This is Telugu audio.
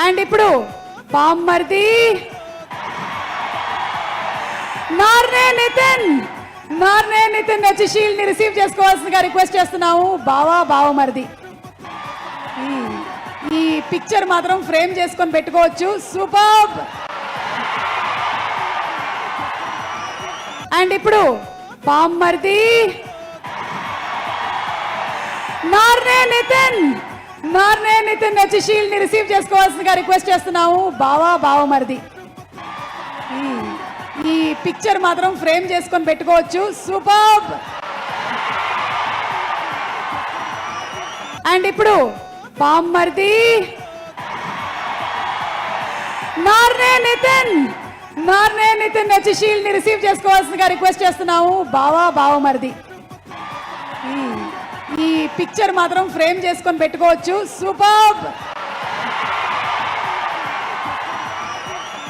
అండ్ ఇప్పుడు బామ్మర్ది నార్నే నితిన్ వచ్చి షీల్డ్ ని రిసీవ్ చేసుకోవాల్సిందిగా రిక్వెస్ట్ చేస్తున్నాము. బావమరిది ఈ పిక్చర్ మాత్రం ఫ్రేమ్ చేసుకొని పెట్టుకోవచ్చు. సూపర్. అండ్ ఇప్పుడు బామ్మర్ది నార్నే నితిన్ వచ్చి షీల్డ్ ని రిసీవ్ చేసుకోవాల్సిందిగా రిక్వెస్ట్ చేస్తున్నాము. బావమరిది ఈ పిక్చర్ మాత్రం ఫ్రేమ్ చేసుకొని పెట్టుకోవచ్చు. సూపర్. అండ్ ఇప్పుడు బామ్మర్ది నార్నే నితిన్ వచ్చి షీల్డ్ ని రిసీవ్ చేసుకోవాల్సిందిగా రిక్వెస్ట్ చేస్తున్నాము. బావమరిది ఈ పిక్చర్ మాత్రం ఫ్రేమ్ చేసుకొని పెట్టుకోవచ్చు. సూపర్.